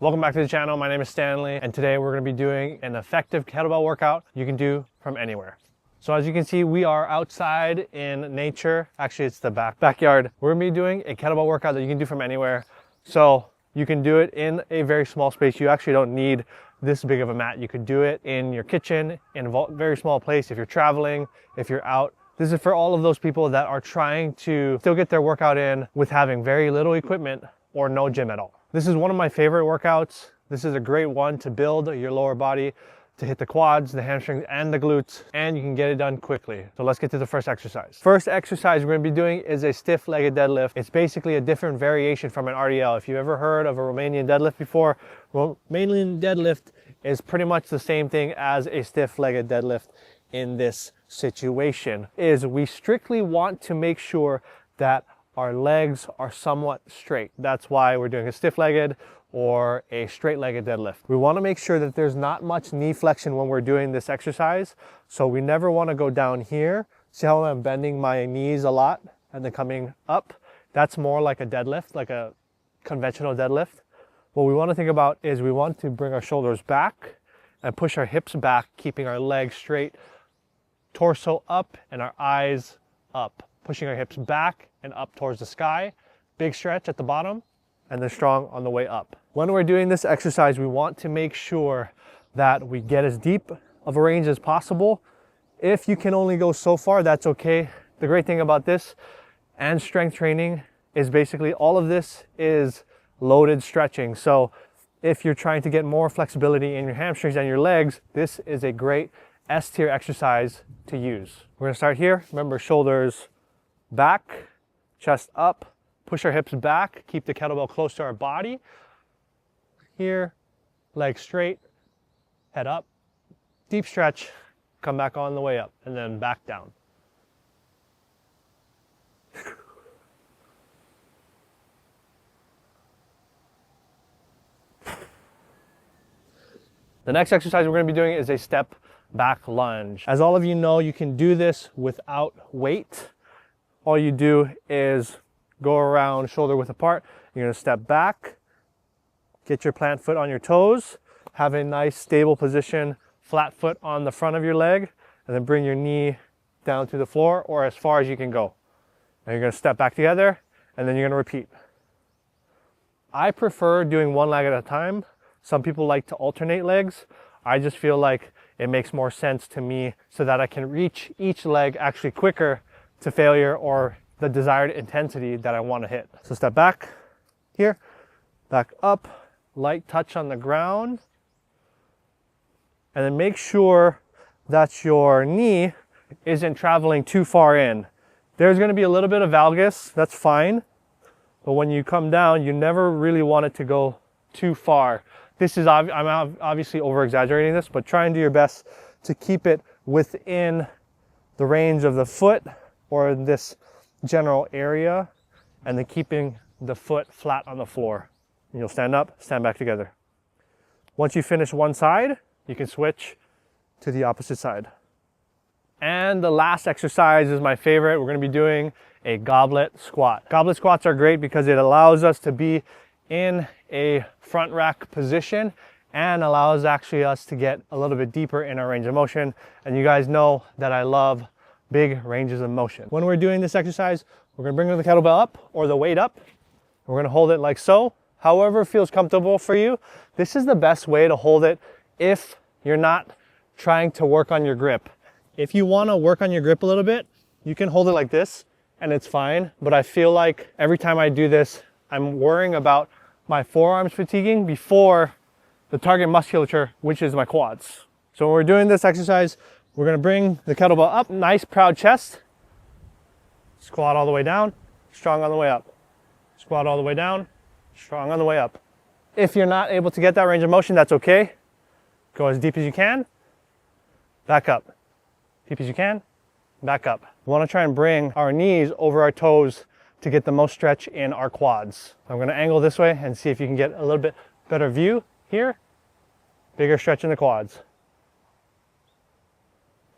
Welcome back to the channel. My name is Stanley, and today we're going to be doing an effective kettlebell workout you can do from anywhere. So as you can see, we are outside in nature. Actually, it's the backyard. We're going to be doing a kettlebell workout that you can do from anywhere. So you can do it in a very small space. You actually don't need this big of a mat. You could do it in your kitchen, in a very small place, if you're traveling, if you're out. This is for all of those people that are trying to still get their workout in with having very little equipment or no gym at all. This is one of my favorite workouts. This is a great one to build your lower body, to hit the quads, the hamstrings, and the glutes, and you can get it done quickly. So let's get to the first exercise. First exercise we're gonna be doing is a stiff-legged deadlift. It's basically a different variation from an RDL. If you've ever heard of a Romanian deadlift before, Romanian deadlift is pretty much the same thing as a stiff-legged deadlift in this situation. We strictly want to make sure that our legs are somewhat straight. That's why we're doing a stiff-legged or a straight-legged deadlift. We want to make sure that there's not much knee flexion when we're doing this exercise. So we never want to go down here. See how I'm bending my knees a lot and then coming up? That's more like a deadlift, like a conventional deadlift. What we want to think about is we want to bring our shoulders back and push our hips back, keeping our legs straight, torso up and our eyes up. Pushing our hips back and up towards the sky. Big stretch at the bottom and then strong on the way up. When we're doing this exercise, we want to make sure that we get as deep of a range as possible. If you can only go so far, that's okay. The great thing about this and strength training is basically all of this is loaded stretching. So if you're trying to get more flexibility in your hamstrings and your legs, this is a great S-tier exercise to use. We're gonna start here. Remember, shoulders back, chest up, push our hips back, keep the kettlebell close to our body. Here, legs straight, head up, deep stretch, come back on the way up, and then back down. The next exercise we're going to be doing is a step back lunge. As all of you know, you can do this without weight. All you do is go around shoulder width apart. You're going to step back, get your plant foot on your toes, have a nice stable position, flat foot on the front of your leg, and then bring your knee down to the floor or as far as you can go. Now you're going to step back together, and then you're going to repeat. I prefer doing one leg at a time. Some people like to alternate legs. I just feel like it makes more sense to me so that I can reach each leg actually quicker to failure or the desired intensity that I want to hit. So step back here, back up, light touch on the ground, and then make sure that your knee isn't traveling too far in. There's going to be a little bit of valgus, that's fine, but when you come down, you never really want it to go too far. I'm obviously over exaggerating this, but try and do your best to keep it within the range of the foot or this general area, and then keeping the foot flat on the floor. And you'll stand up, stand back together. Once you finish one side, you can switch to the opposite side. And the last exercise is my favorite. We're going to be doing a goblet squat. Goblet squats are great because it allows us to be in a front rack position and allows actually us to get a little bit deeper in our range of motion. And you guys know that I love big ranges of motion. When we're doing this exercise, we're going to bring the kettlebell up or the weight up. We're going to hold it like so. However feels comfortable for you. This is the best way to hold it if you're not trying to work on your grip. If you want to work on your grip a little bit, you can hold it like this and it's fine. But I feel like every time I do this, I'm worrying about my forearms fatiguing before the target musculature, which is my quads. So when we're doing this exercise, we're going to bring the kettlebell up, nice proud chest, squat all the way down, strong on the way up, squat all the way down, strong on the way up. If you're not able to get that range of motion, that's okay. Go as deep as you can, back up, deep as you can, back up. We want to try and bring our knees over our toes to get the most stretch in our quads. I'm going to angle this way and see if you can get a little bit better view here. Bigger stretch in the quads.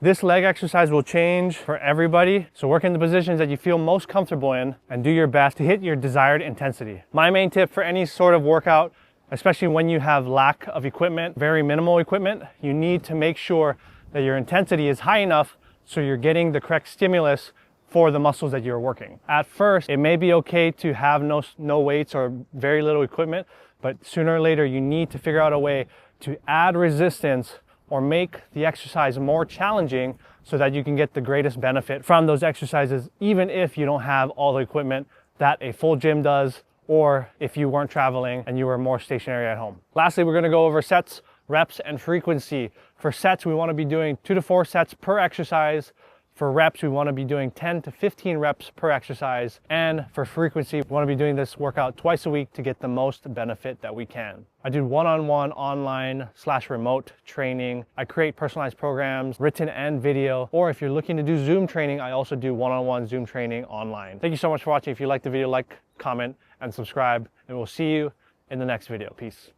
This leg exercise will change for everybody, so work in the positions that you feel most comfortable in and do your best to hit your desired intensity. My main tip for any sort of workout especially when you have lack of equipment, very minimal equipment. You need to make sure that your intensity is high enough so you're getting the correct stimulus for the muscles that you're working. At first, it may be okay to have no weights or very little equipment, but sooner or later you need to figure out a way to add resistance or make the exercise more challenging so that you can get the greatest benefit from those exercises, even if you don't have all the equipment that a full gym does, or if you weren't traveling and you were more stationary at home. Lastly, we're gonna go over sets, reps, and frequency. For sets, we wanna be doing 2 to 4 sets per exercise. For reps, we wanna be doing 10 to 15 reps per exercise. And for frequency, we wanna be doing this workout twice a week to get the most benefit that we can. I do one-on-one online/remote training. I create personalized programs, written and video. Or if you're looking to do Zoom training, I also do one-on-one Zoom training online. Thank you so much for watching. If you liked the video, like, comment, and subscribe. And we'll see you in the next video. Peace.